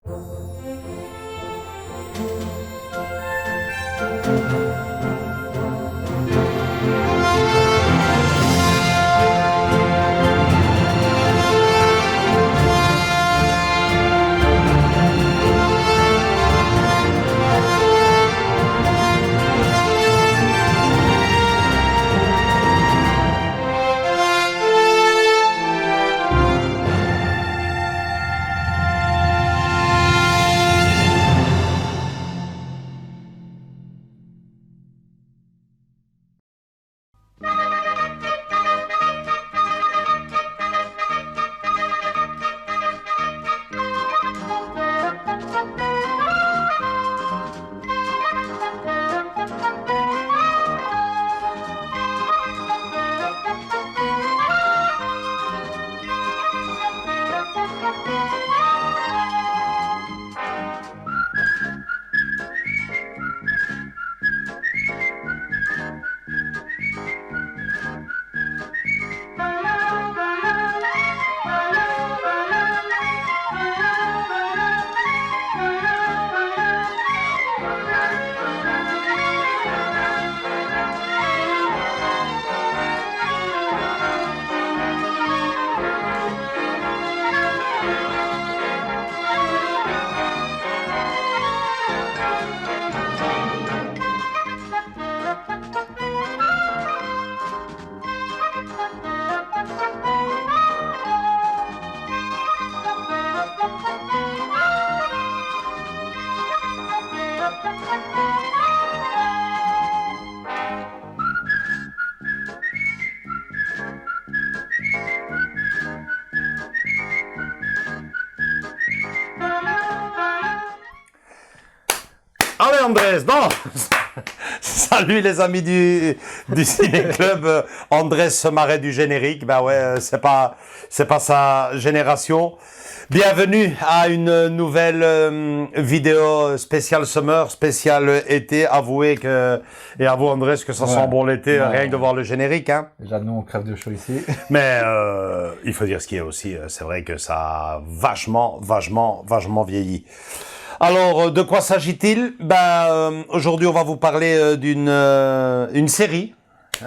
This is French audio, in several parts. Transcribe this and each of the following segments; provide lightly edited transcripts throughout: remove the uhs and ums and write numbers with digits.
Allez Andrés, non. Salut les amis du Ciné-Club. Andrés se marrait du générique. Ben ouais, c'est pas sa génération. Bienvenue à une nouvelle vidéo spéciale summer, spéciale été. Avouez que, et avoue Andrés que ça sent bon l'été, rien que de voir le générique, hein. Déjà, nous, on crève de chaud ici. Mais, il faut dire ce qui est aussi, c'est vrai que ça a vachement vieilli. Alors, de quoi s'agit-il? Aujourd'hui, on va vous parler d'une série,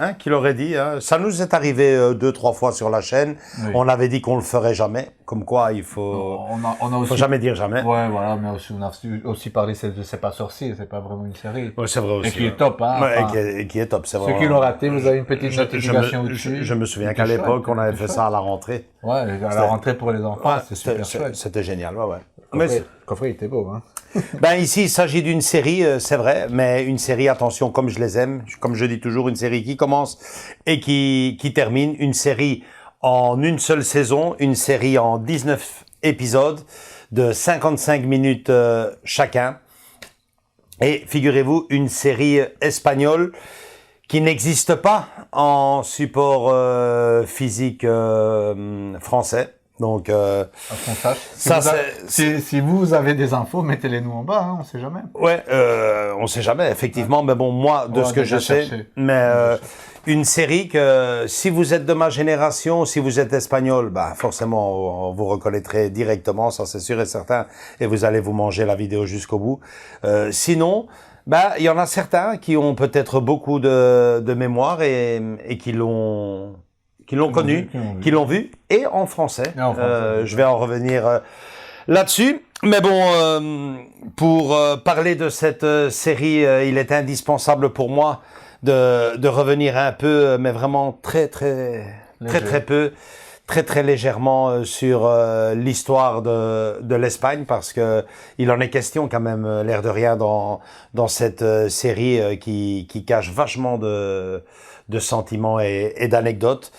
hein, qui l'aurait dit. Hein. Ça nous est arrivé 2-3 fois sur la chaîne. Oui. On avait dit qu'on le ferait jamais. Comme quoi, il faut, faut jamais dire jamais. Ouais, voilà, mais aussi, on a aussi parlé de C'est pas sorcier, c'est pas vraiment une série. Ouais, c'est vrai aussi. Et qui est top, hein. Ouais, et qui est top, c'est vrai. Ceux qui l'ont raté, vous avez une petite notification au-dessus. Je me souviens qu'à l'époque, on avait fait ça à la rentrée. Ouais, à la rentrée pour les enfants, c'est super chouette. C'était génial, ouais. Le coffret, il était beau, hein. Ici, il s'agit d'une série, c'est vrai, mais une série, attention, comme je les aime, comme je dis toujours, une série qui commence et qui termine, une série en une seule saison, une série en 19 épisodes de 55 minutes chacun. Et figurez-vous, une série espagnole qui n'existe pas en support physique français. Donc, si vous avez des infos, mettez-les nous en bas, hein, on sait jamais. Ouais, on sait jamais, effectivement. Ouais. Mais bon, moi, de ce que je sais, une série que si vous êtes de ma génération, si vous êtes espagnol, forcément, vous reconnaîtrez directement, ça c'est sûr et certain, et vous allez vous manger la vidéo jusqu'au bout. Sinon, il y en a certains qui ont peut-être beaucoup de mémoire et qui l'ont connu, qui l'ont vu, et en français. Je vais en revenir là-dessus. Mais bon, pour parler de cette série, il est indispensable pour moi de revenir un peu, mais vraiment très légèrement sur l'histoire de l'Espagne, parce que il en est question quand même, l'air de rien, dans cette série qui cache vachement de sentiments et d'anecdotes.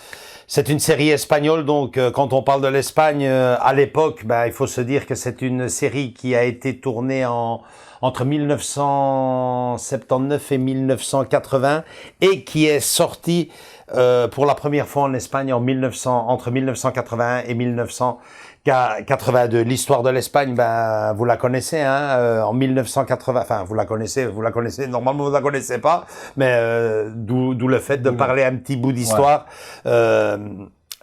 C'est une série espagnole, donc quand on parle de l'Espagne, à l'époque, il faut se dire que c'est une série qui a été tournée entre 1979 et 1980 et qui est sortie pour la première fois en Espagne entre 1981 et 1982. L'histoire de l'Espagne, vous la connaissez, hein, en 1980, enfin, vous la connaissez, normalement vous la connaissez pas, mais d'où le fait de parler un petit bout d'histoire. Ouais.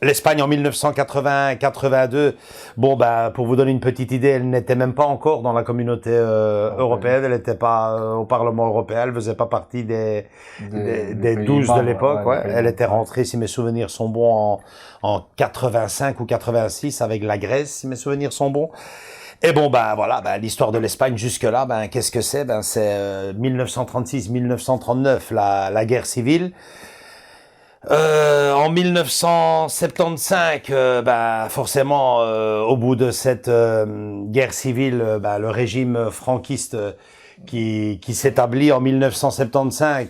L'Espagne en 1980-82, bon ben pour vous donner une petite idée, elle n'était même pas encore dans la communauté européenne, elle n'était pas au Parlement européen, elle faisait pas partie des 12 de l'époque. Ouais. Elle était rentrée, si mes souvenirs sont bons, en 85 ou 86 avec la Grèce, si mes souvenirs sont bons. Et bon ben voilà, ben l'histoire de l'Espagne jusque là, ben qu'est-ce que c'est? Ben c'est 1936-1939, la guerre civile. En 1975, bah forcément, au bout de cette guerre civile, bah, le régime franquiste qui s'établit en 1975,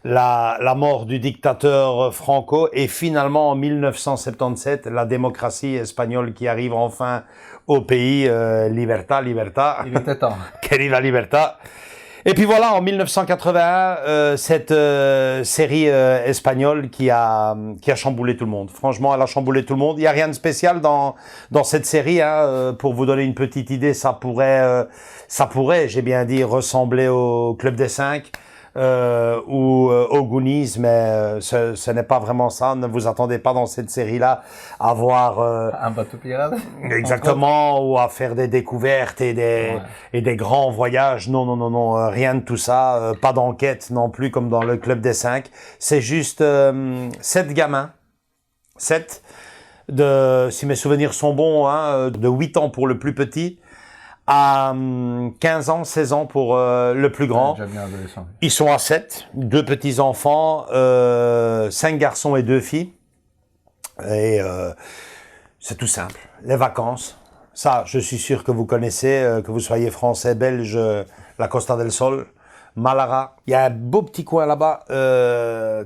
la mort du dictateur Franco, et finalement en 1977, la démocratie espagnole qui arrive enfin au pays, libertad. Il était temps. Querida libertad. Et puis voilà, en 1981, cette série espagnole qui a chamboulé tout le monde. Franchement, elle a chamboulé tout le monde. Il y a rien de spécial dans cette série. Pour vous donner une petite idée, ça pourrait, j'ai bien dit, ressembler au Club des Cinq ou au Goonies, mais ce n'est pas vraiment ça. Ne vous attendez pas dans cette série-là à voir un bateau pirate. Exactement, ou à faire des découvertes et des grands voyages. Non, rien de tout ça. Pas d'enquête non plus comme dans le Club des Cinq. C'est juste 7 gamins, 7 si mes souvenirs sont bons, de 8 ans pour le plus petit, à 15 ans, 16 ans pour le plus grand. Ils sont à 7, 2 petits-enfants, 5 garçons et 2 filles. Et c'est tout simple. Les vacances, ça, je suis sûr que vous connaissez, que vous soyez français, belge, la Costa del Sol, Malaga. Il y a un beau petit coin là-bas,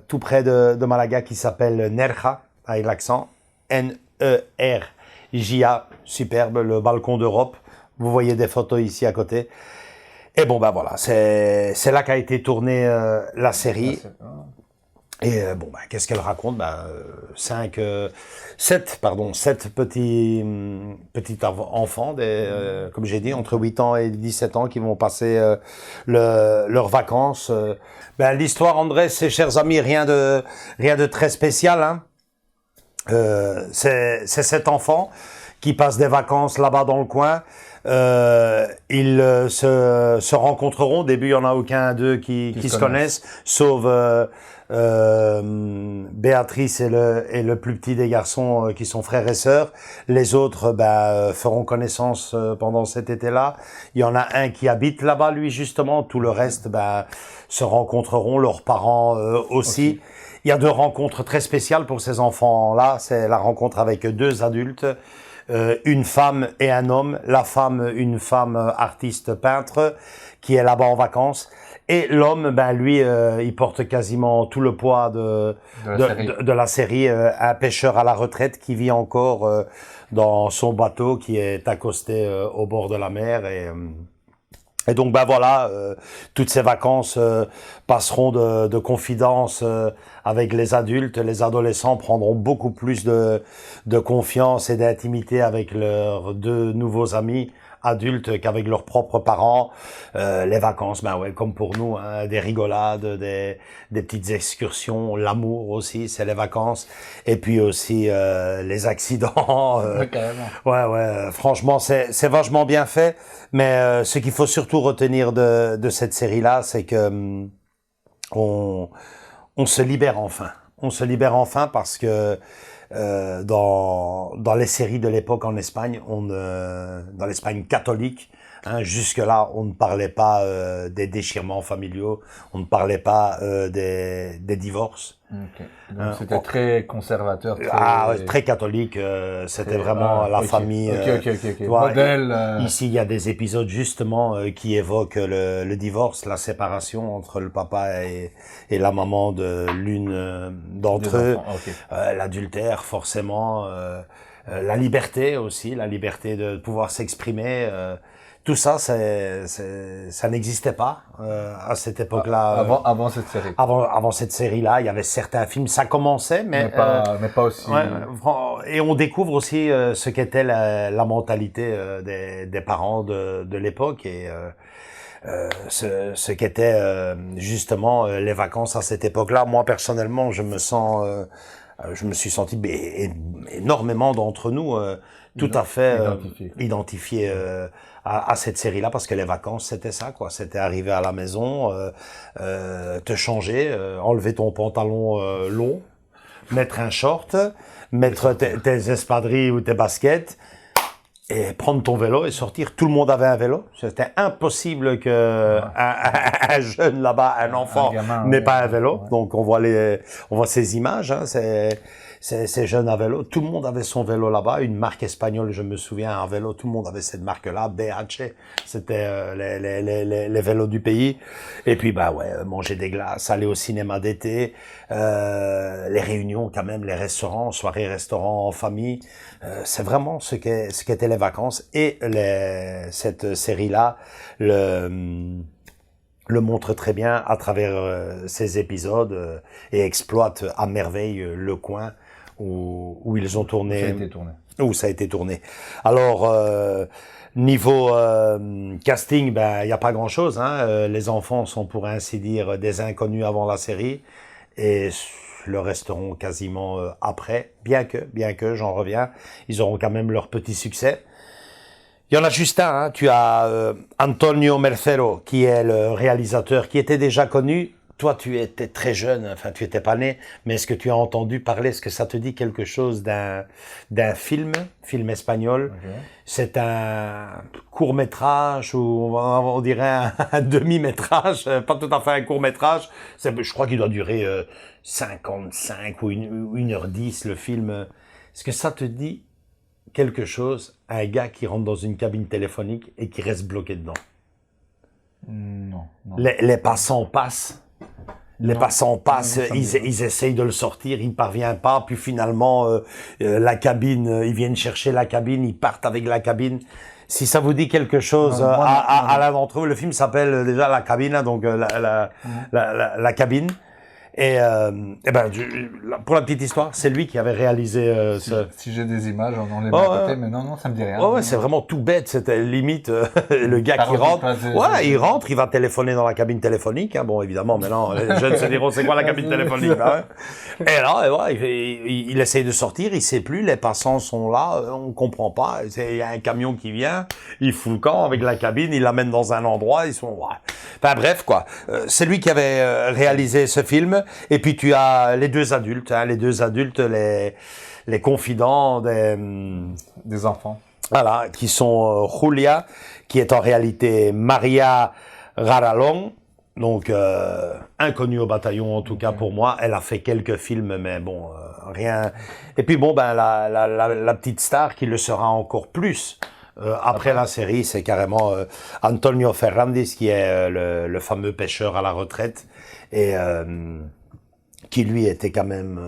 tout près de Malaga, qui s'appelle Nerja, avec l'accent. N-E-R-J-A, superbe, le balcon d'Europe. Vous voyez des photos ici à côté. Et bon, ben voilà, c'est là qu'a été tournée la série. Et bon, ben, qu'est-ce qu'elle raconte? Ben, 7 petits enfants, comme j'ai dit, entre 8 ans et 17 ans, qui vont passer leurs vacances. Ben, l'histoire, André, c'est, chers amis, rien de très spécial, hein. C'est 7 enfants qui passent des vacances là-bas dans le coin. Ils se rencontreront. Au début, il n'y en a aucun d'eux qui se connaissent, sauf Béatrice et le plus petit des garçons qui sont frères et sœurs. Les autres feront connaissance pendant cet été-là. Il y en a un qui habite là-bas, lui, justement. Tout le reste se rencontreront, leurs parents aussi. Okay. Il y a 2 rencontres très spéciales pour ces enfants-là. C'est la rencontre avec 2 adultes. Une femme et un homme. La femme, une femme artiste peintre qui est là-bas en vacances. Et l'homme, lui, il porte quasiment tout le poids de la série. Un pêcheur à la retraite qui vit encore dans son bateau qui est accosté au bord de la mer. Et donc voilà, toutes ces vacances passeront de confidences avec les adultes. Les adolescents prendront beaucoup plus de confiance et d'intimité avec leurs 2 nouveaux amis adultes qu'avec leurs propres parents. Les vacances, comme pour nous, hein, des rigolades, des petites excursions, l'amour aussi, c'est les vacances. Et puis aussi les accidents. Ouais, franchement, c'est vachement bien fait. Mais ce qu'il faut surtout retenir de cette série-là, c'est que on se libère enfin. On se libère enfin parce que dans les séries de l'époque en Espagne, dans l'Espagne catholique, hein, jusque-là, on ne parlait pas des déchirements familiaux, on ne parlait pas des divorces. Okay. Donc c'était très conservateur. Très catholique. C'était vraiment la famille. Modèle. Ici, il y a des épisodes justement qui évoquent le divorce, la séparation entre le papa et la maman de l'une d'entre eux. L'adultère, forcément. La liberté aussi, la liberté de pouvoir s'exprimer. Tout ça, ça n'existait pas à cette époque-là. Avant cette série. Avant cette série-là, il y avait certains films, ça commençait, mais pas aussi. Et on découvre aussi ce qu'était la mentalité des parents de l'époque et ce qu'étaient justement les vacances à cette époque-là. Moi, personnellement, je me sens je me suis senti énormément d'entre nous tout à fait identifiés à cette série-là, parce que les vacances, c'était ça, quoi. C'était arriver à la maison, te changer, enlever ton pantalon long, mettre un short, mettre tes espadrilles ou tes baskets, et prendre ton vélo et sortir. Tout le monde avait un vélo. C'était impossible que un jeune là-bas, un enfant, n'ait pas un vélo. Ouais. Donc on voit ces images, hein, ces jeunes à vélo. Tout le monde avait son vélo là-bas. Une marque espagnole, je me souviens, un vélo. Tout le monde avait cette marque-là, BH. C'était les vélos du pays. Et puis manger des glaces, aller au cinéma d'été, les réunions quand même, les restaurants, soirées restaurants en famille. C'est vraiment ce qu'étaient les vacances, et cette série-là le montre très bien à travers ces épisodes et exploite à merveille le coin où ils ont tourné. Où ça a été tourné. Alors, niveau casting, il n'y a pas grand-chose, hein. Les enfants sont pour ainsi dire des inconnus avant la série, et le resteront quasiment après, bien que, j'en reviens, ils auront quand même leur petit succès. Il y en a juste un, hein. Tu as Antonio Mercero, qui est le réalisateur, qui était déjà connu. Toi, tu étais très jeune, enfin, tu étais pas né, mais est-ce que tu as entendu parler, est-ce que ça te dit quelque chose d'un film espagnol? Okay. C'est un court-métrage, ou on dirait un demi-métrage, pas tout à fait un court-métrage. Je crois qu'il doit durer 55 ou 1h10, le film. Est-ce que ça te dit quelque chose, un gars qui rentre dans une cabine téléphonique et qui reste bloqué dedans? Non. Les passants passent. Les passants passent, ils essayent de le sortir, il ne parvient pas, puis finalement, la cabine, ils viennent chercher la cabine, ils partent avec la cabine. Si ça vous dit quelque chose à l'un d'entre eux, le film s'appelle déjà La Cabine, donc la cabine. Et pour la petite histoire, c'est lui qui avait réalisé Si j'ai des images, on les met à côté, mais non, ça me dit rien. Ouais, c'est vraiment tout bête. C'était limite le gars qui rentre. Voilà, il rentre, il va téléphoner dans la cabine téléphonique. Hein. Bon, évidemment, maintenant, les jeunes se diront, c'est quoi la cabine téléphonique? Hein. Et là, il essaye de sortir, il sait plus, les passants sont là, on comprend pas. Il y a un camion qui vient, il fout le camp avec la cabine, il l'amène dans un endroit, ils sont... Ouais. Enfin bref, quoi. C'est lui qui avait réalisé ce film. Et puis tu as les deux adultes, les confidents des enfants. Voilà, qui sont Julia, qui est en réalité Maria Raralón, donc inconnue au bataillon en tout cas pour moi. Elle a fait quelques films, mais bon, rien. Et puis bon, la petite star qui le sera encore plus après la série, c'est carrément Antonio Ferrandis, qui est le fameux pêcheur à la retraite, et qui lui était quand même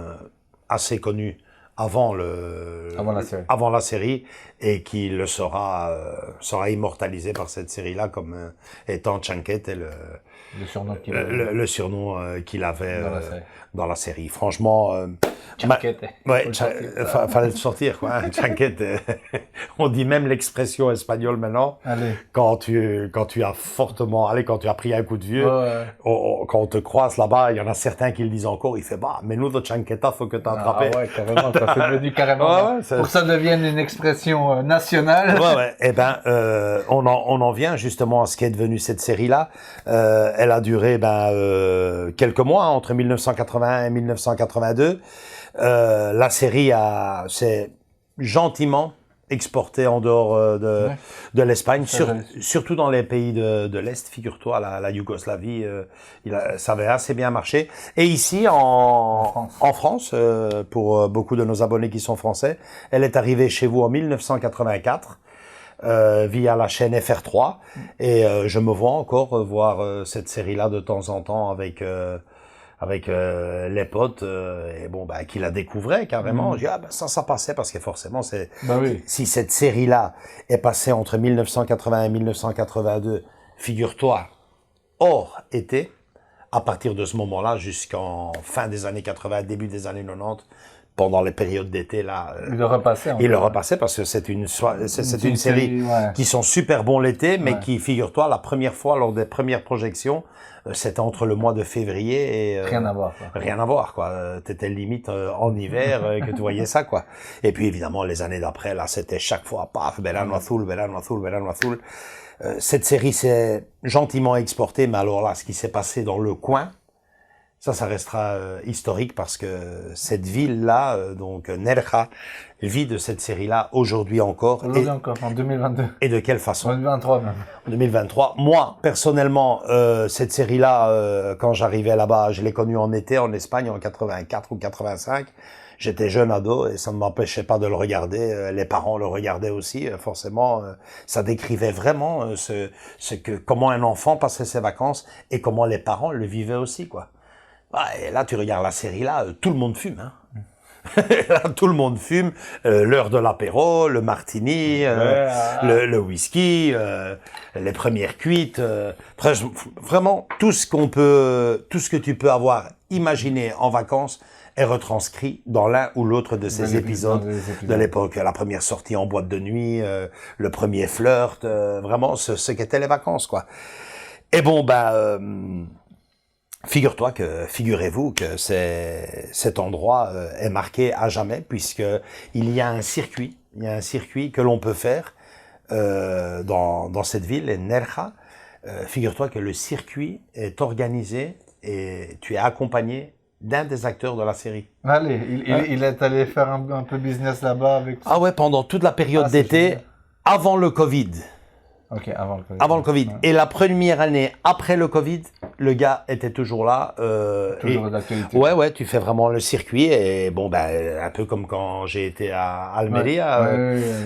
assez connu avant la série, et qui le sera immortalisé par cette série-là comme étant Chanquette, et le surnom qu'il avait dans la série. Franchement, Chanquette. Fallait le sortir, quoi. Hein. Chanquette. On dit même l'expression espagnole maintenant. Allez. Quand tu as pris un coup de vieux, quand on te croise là-bas, il y en a certains qui le disent encore. Il fait menudo chanqueta, faut que t'as attrapé. Ah ouais, carrément. Ça c'est devenu carrément. Pour que ça devienne une expression nationale. Ouais. Eh on en vient justement à ce qui est devenu cette série-là. Elle a duré quelques mois, entre 1981 et 1982. La série s'est gentiment exportée en dehors de l'Espagne, surtout dans les pays de l'Est. Figure-toi, la Yougoslavie, ça avait assez bien marché. Et ici, en France, pour beaucoup de nos abonnés qui sont français, elle est arrivée chez vous en 1984. Via la chaîne FR3, et je me vois encore voir cette série-là de temps en temps avec les potes, et qui la découvraient carrément. Je dis, ça passait, parce que forcément, si cette série-là est passée entre 1980 et 1982, figure-toi, hors été, à partir de ce moment-là, jusqu'en fin des années 80, début des années 90, pendant les périodes d'été là. Il le repassait. Il le repassait parce que c'est une série qui sont super bons l'été, mais qui, figure-toi, la première fois lors des premières projections, c'était entre le mois de février et rien à voir. Quoi. Rien à voir, quoi. T'étais limite en hiver que tu voyais ça, quoi. Et puis évidemment les années d'après, là, c'était chaque fois, paf, Verano Azul, Verano Azul, Verano Azul. Cette série s'est gentiment exportée, mais alors là, ce qui s'est passé dans le coin, ça restera historique parce que cette ville-là, donc Nerja, vit de cette série-là aujourd'hui encore. Aujourd'hui encore, en 2022. Et de quelle façon? En 2023 même. En 2023. Moi, personnellement, cette série-là, quand j'arrivais là-bas, je l'ai connue en été en Espagne en 84 ou 85. J'étais jeune ado et ça ne m'empêchait pas de le regarder. Les parents le regardaient aussi, forcément. Ça décrivait vraiment comment un enfant passait ses vacances et comment les parents le vivaient aussi, quoi. Et là, tu regardes la série là, tout le monde fume, hein. Là, tout le monde fume, l'heure de l'apéro, le martini, le whisky, les premières cuites, vraiment tout ce que tu peux avoir imaginé en vacances est retranscrit dans l'un ou l'autre de ces épisodes de l'époque. La première sortie en boîte de nuit, le premier flirt, vraiment ce qu'étaient les vacances, quoi. Et bon, figurez-vous que cet endroit est marqué à jamais puisque il y a un circuit que l'on peut faire dans cette ville, Nerja. Figure-toi que le circuit est organisé et tu es accompagné d'un des acteurs de la série. Allez, il est allé faire un peu business là-bas avec... Ah ouais, pendant toute la période d'été, avant le Covid. Ok, avant le Covid. Avant le Covid. Ouais. Et la première année après le Covid, le gars était toujours là. Toujours d'actualité. Ouais, tu fais vraiment le circuit et bon, un peu comme quand j'ai été à Almeria.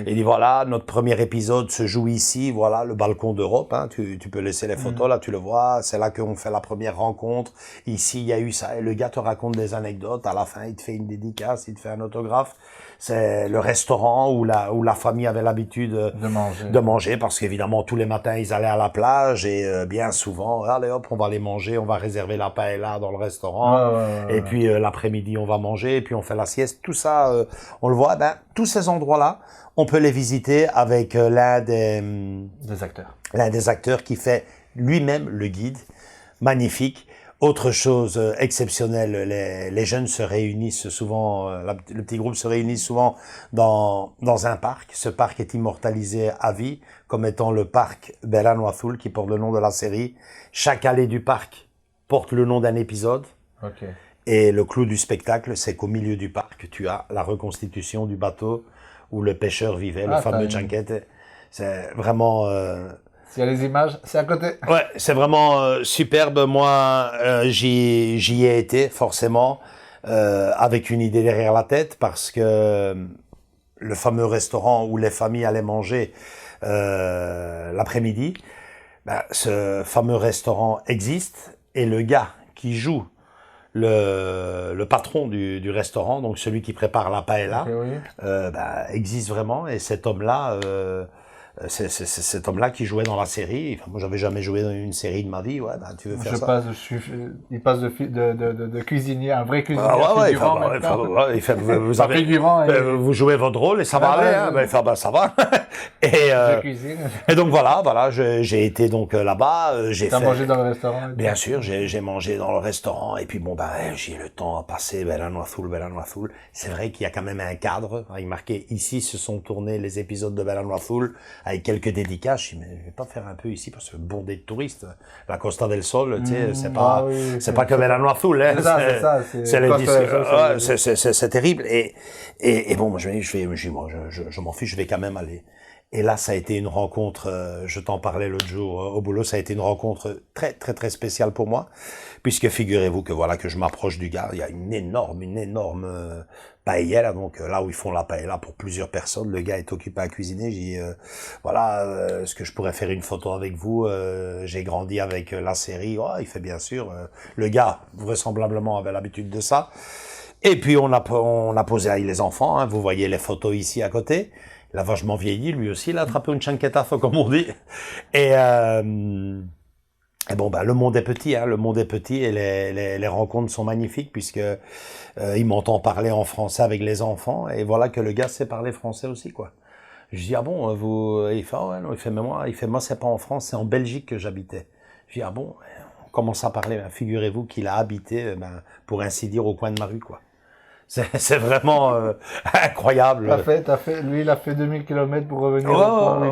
Il dit voilà, notre premier épisode se joue ici, voilà, le balcon d'Europe. Hein, tu peux laisser les photos, là, tu le vois. C'est là qu'on fait la première rencontre. Ici, il y a eu ça. Et le gars te raconte des anecdotes. À la fin, il te fait une dédicace, il te fait un autographe. C'est le restaurant où la famille avait l'habitude de manger parce qu'évidemment, tous les matins, ils allaient à la plage et bien souvent, allez hop, on va aller manger, on va réserver la paella dans le restaurant et puis l'après-midi, on va manger et puis on fait la sieste. Tout ça, on le voit. Tous ces endroits-là, on peut les visiter avec l'un des acteurs. L'un des acteurs qui fait lui-même le guide. Magnifique. Autre chose exceptionnelle, les jeunes se réunissent souvent, le petit groupe se réunit souvent dans un parc. Ce parc est immortalisé à vie comme étant le parc Verano Azul qui porte le nom de la série. Chaque allée du parc porte le nom d'un épisode. Okay. Et le clou du spectacle, c'est qu'au milieu du parc, tu as la reconstitution du bateau où le pêcheur vivait, le fameux Chanquete. C'est vraiment... S'il y a les images, c'est à côté. Ouais, c'est vraiment superbe. Moi, j'y ai été forcément avec une idée derrière la tête parce que le fameux restaurant où les familles allaient manger l'après-midi, ce fameux restaurant existe et le gars qui joue le patron du restaurant, donc celui qui prépare la paella, existe vraiment et cet homme-là... c'est cet homme-là qui jouait dans la série. Enfin, moi, j'avais jamais joué dans une série de ma vie. Ouais, tu veux faire ça? Il passe de cuisinier, un vrai cuisinier. Vous jouez votre rôle et ça va aller. Ça va. Et donc voilà, j'ai été donc là-bas. T'as mangé dans le restaurant? Bien sûr, j'ai mangé dans le restaurant. Et puis bon, j'ai le temps à passer. Verano Azul, Verano Azul. C'est vrai qu'il y a quand même un cadre. Il marqué ici se sont tournés les épisodes de Verano Azul. Avec quelques dédicaces, je me dis, mais je vais pas faire un peu ici parce que bondé de touristes. La Costa del Sol, tu sais, c'est pas que Verano Azul, hein. C'est terrible. Et bon, moi, je m'en fiche, je vais quand même aller. Et là, ça a été une rencontre, je t'en parlais l'autre jour au boulot, ça a été une rencontre très, très, très spéciale pour moi, puisque figurez-vous que voilà, que je m'approche du gars, il y a une énorme paella, donc là où ils font la paella pour plusieurs personnes, le gars est occupé à cuisiner, j'ai dit, est-ce que je pourrais faire une photo avec vous, j'ai grandi avec la série, il fait bien sûr, le gars, vraisemblablement, avait l'habitude de ça, et puis on a posé avec les enfants, hein, vous voyez les photos ici à côté. Il a vachement vieilli, lui aussi, il a attrapé une chanquetazo, comme on dit. Et bon, le monde est petit, hein, le monde est petit et les rencontres sont magnifiques puisque il m'entend parler en français avec les enfants et voilà que le gars sait parler français aussi, quoi. Je dis, ah bon, il fait, ah ouais, non, il fait, moi, c'est pas en France, c'est en Belgique que j'habitais. Je dis, ah bon, on commence à parler, figurez-vous qu'il a habité, pour ainsi dire, au coin de ma rue, quoi. C'est vraiment incroyable. Lui, il a fait 2000 km pour revenir au point où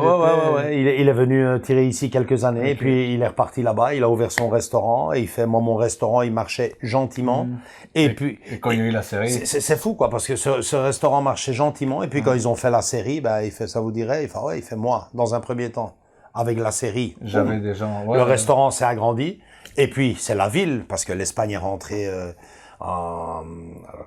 il était. Il est venu tirer ici quelques années, et puis il est reparti là-bas, il a ouvert son restaurant, et il fait, moi, mon restaurant, il marchait gentiment. Et quand il y a eu la série. C'est fou, quoi, parce que ce restaurant marchait gentiment, et puis quand ils ont fait la série, il fait, ça vous dirait, il fait moi, dans un premier temps, avec la série. J'avais des gens, le restaurant s'est agrandi, et puis c'est la ville, parce que l'Espagne est rentrée, en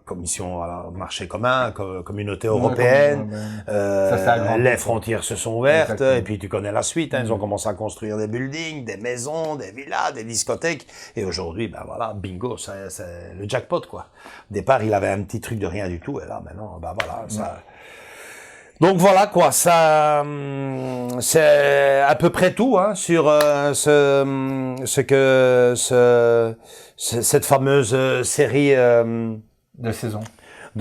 commission marché commun, communauté européenne, les frontières se sont ouvertes. Exactement. Et puis tu connais la suite, hein, ils ont commencé à construire des buildings, des maisons, des villas, des discothèques, et aujourd'hui, voilà, bingo, c'est le jackpot, quoi. Au départ, il avait un petit truc de rien du tout, et là, maintenant, voilà, ça... Donc voilà, quoi, ça, c'est à peu près tout, hein, sur cette fameuse série de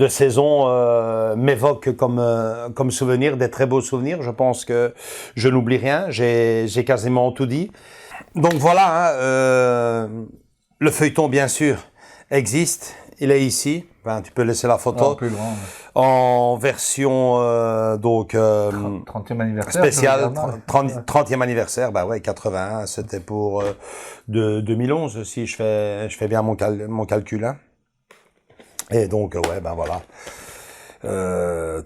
saison m'évoque comme souvenir, des très beaux souvenirs. Je pense que je n'oublie rien. J'ai quasiment tout dit. Donc voilà, hein, le feuilleton bien sûr existe. Il est ici. Enfin, tu peux laisser la photo. Plus grand, en version 30e anniversaire spéciale, 30e anniversaire, 81, c'était pour de 2011 si je fais bien mon calcul, hein. Et donc voilà,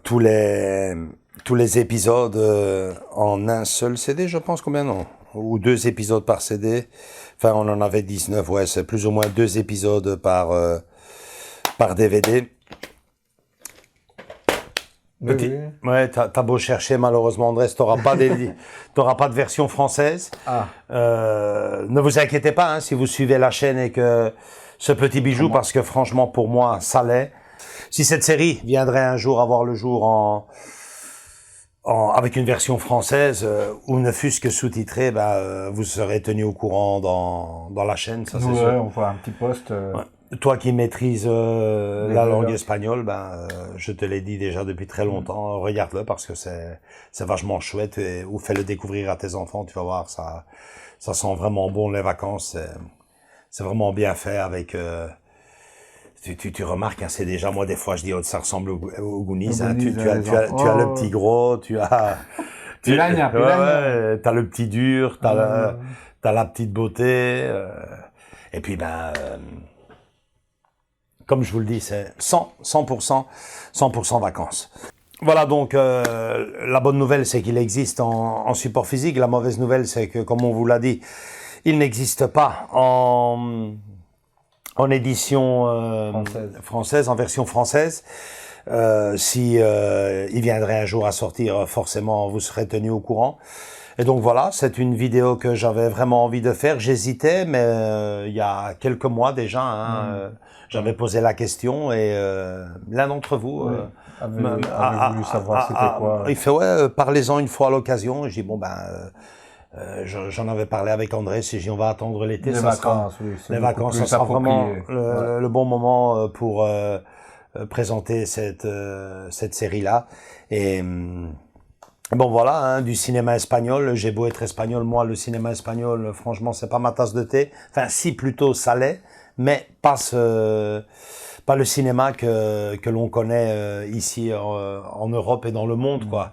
tous les épisodes en un seul CD, je pense, combien, non, ou 2 épisodes par CD, enfin on en avait 19, c'est plus ou moins 2 épisodes par DVD. Oui. Ouais, t'as beau chercher, malheureusement, Andrés, t'auras pas de version française. Ne vous inquiétez pas, hein, si vous suivez la chaîne et que ce petit bijou, parce que franchement, pour moi, ça l'est. Si cette série viendrait un jour avoir le jour avec une version française, ou ne fût-ce que sous-titrée, vous serez tenu au courant dans la chaîne, ça c'est sûr. On voit un petit post. Toi qui maîtrises la langue espagnole, je te l'ai dit déjà depuis très longtemps, regarde-le parce que c'est vachement chouette, ou fais-le découvrir à tes enfants, tu vas voir, ça sent vraiment bon les vacances, c'est vraiment bien fait avec... Tu remarques, hein, c'est déjà, moi des fois je dis, ça ressemble au Goonies, hein, tu as le petit gros, tu as... t'as le petit dur, t'as la petite beauté, et puis comme je vous le dis, c'est 100% vacances. Voilà, donc la bonne nouvelle, c'est qu'il existe en support physique. La mauvaise nouvelle, c'est que, comme on vous l'a dit, il n'existe pas en édition française, en version française. Si il viendrait un jour à sortir, forcément, vous serez tenu au courant. Et donc voilà, c'est une vidéo que j'avais vraiment envie de faire. J'hésitais, mais il y a quelques mois déjà, hein, j'avais posé la question et l'un d'entre vous avait voulu savoir c'était quoi. Il fait parlez-en une fois à l'occasion. Et je dis j'en avais parlé avec Andrés. Et j'ai dit on va attendre l'été. Les vacances, ça sera vraiment le bon moment pour présenter cette série-là. Et bon voilà, hein, du cinéma espagnol, j'ai beau être espagnol, moi le cinéma espagnol, franchement c'est pas ma tasse de thé, enfin si plutôt ça l'est, mais pas le cinéma que l'on connaît ici en Europe et dans le monde, quoi.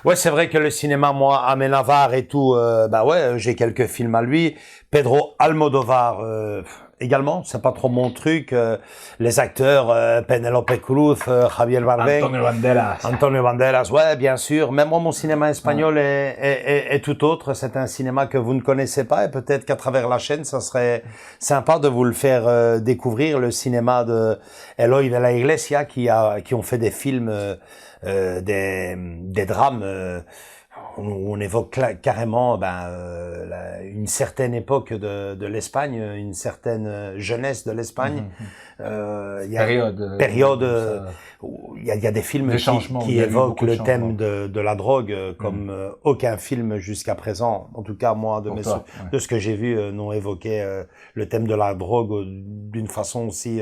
Ouais, c'est vrai que le cinéma, moi, Amenábar et tout, j'ai quelques films à lui. Pedro Almodóvar, également, c'est pas trop mon truc. Les acteurs, Penélope Cruz, Javier Bardem, Antonio Banderas, ouais, bien sûr. Même moi, mon cinéma espagnol est tout autre. C'est un cinéma que vous ne connaissez pas et peut-être qu'à travers la chaîne, ça serait sympa de vous le faire découvrir. Le cinéma de Eloy de la Iglesia qui ont fait des films, des drames. on évoque carrément une certaine époque de l'Espagne, une certaine jeunesse de l'Espagne. Il y a des films qui évoquent le thème de la drogue comme aucun film jusqu'à présent, en tout cas moi de ce que j'ai vu, n'ont évoqué le thème de la drogue d'une façon aussi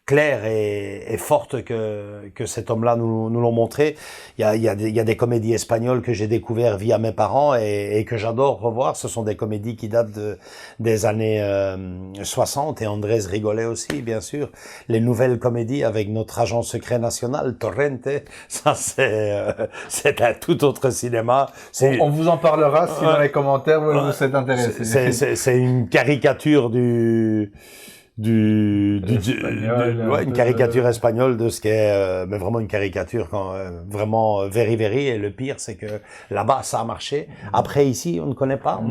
claire et forte que cet homme-là nous l'ont montré. Il y a des comédies espagnoles que j'ai découvert via mes parents et que j'adore revoir. Ce sont des comédies qui datent des années 60 et Andrés Rigollet aussi, bien sûr. Les nouvelles comédies avec notre agent secret national, Torrente, ça c'est un tout autre cinéma. On vous en parlera si dans les commentaires vous êtes intéressé. C'est une caricature une caricature espagnole de ce qu'est, mais vraiment une caricature vraiment very. Et le pire, c'est que là-bas, ça a marché. Après, ici, on ne connaît pas.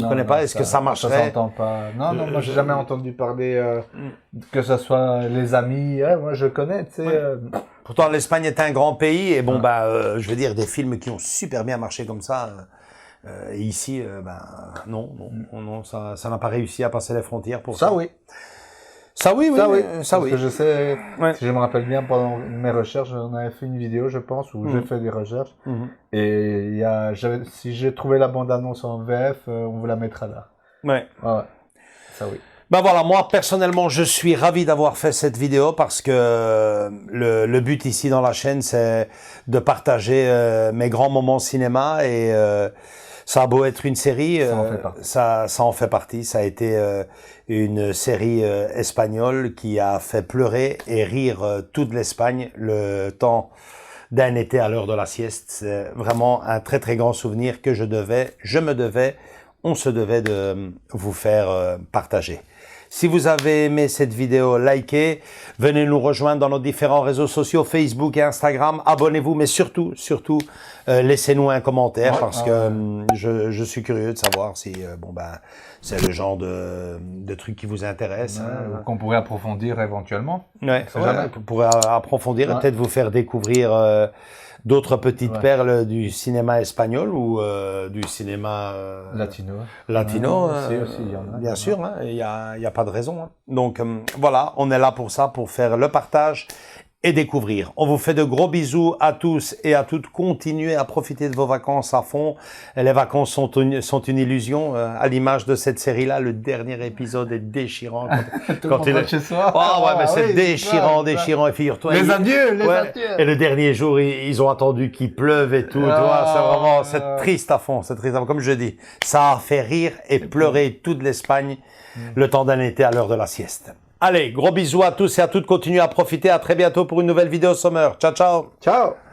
Est-ce que ça marcherait? Ça s'entend pas. Non, moi, j'ai jamais entendu parler que ce soit les amis. Moi, je connais, tu sais. Pourtant, l'Espagne est un grand pays et je veux dire, des films qui ont super bien marché comme ça. Et ici, non, ça n'a pas réussi à passer les frontières pour ça. Oui. Ça oui. Parce que je sais, si je me rappelle bien, pendant mes recherches, on avait fait une vidéo, je pense, où j'ai fait des recherches. Et si j'ai trouvé la bande-annonce en VF, on vous la mettra là. Ouais. Ça oui. Voilà, moi personnellement, je suis ravi d'avoir fait cette vidéo parce que le but ici dans la chaîne, c'est de partager mes grands moments cinéma et ça a beau être une série, ça en fait partie. Ça a été une série espagnole qui a fait pleurer et rire toute l'Espagne le temps d'un été à l'heure de la sieste. C'est vraiment un très très grand souvenir que on se devait de vous faire partager. Si vous avez aimé cette vidéo, likez, venez nous rejoindre dans nos différents réseaux sociaux, Facebook et Instagram. Abonnez-vous, mais surtout, laissez-nous un commentaire parce que je suis curieux de savoir si c'est le genre de truc qui vous intéresse. Qu'on pourrait approfondir éventuellement. Qu'on pourrait approfondir et peut-être vous faire découvrir d'autres petites perles du cinéma espagnol ou du cinéma latino. Aussi, bien sûr, il y a pas de raison. Donc voilà, on est là pour ça, pour faire le partage et découvrir. On vous fait de gros bisous à tous et à toutes. Continuez à profiter de vos vacances à fond. Les vacances sont une illusion. À l'image de cette série-là, le dernier épisode est déchirant. Quand il est chez soi. C'est déchirant. Et figure-toi. Les adieux. Et le dernier jour, ils ont attendu qu'il pleuve et tout. C'est triste à fond. Comme je dis, ça a fait rire et pleurer toute l'Espagne le temps d'un été à l'heure de la sieste. Allez, gros bisous à tous et à toutes. Continuez à profiter. À très bientôt pour une nouvelle vidéo Sommer. Ciao, ciao. Ciao.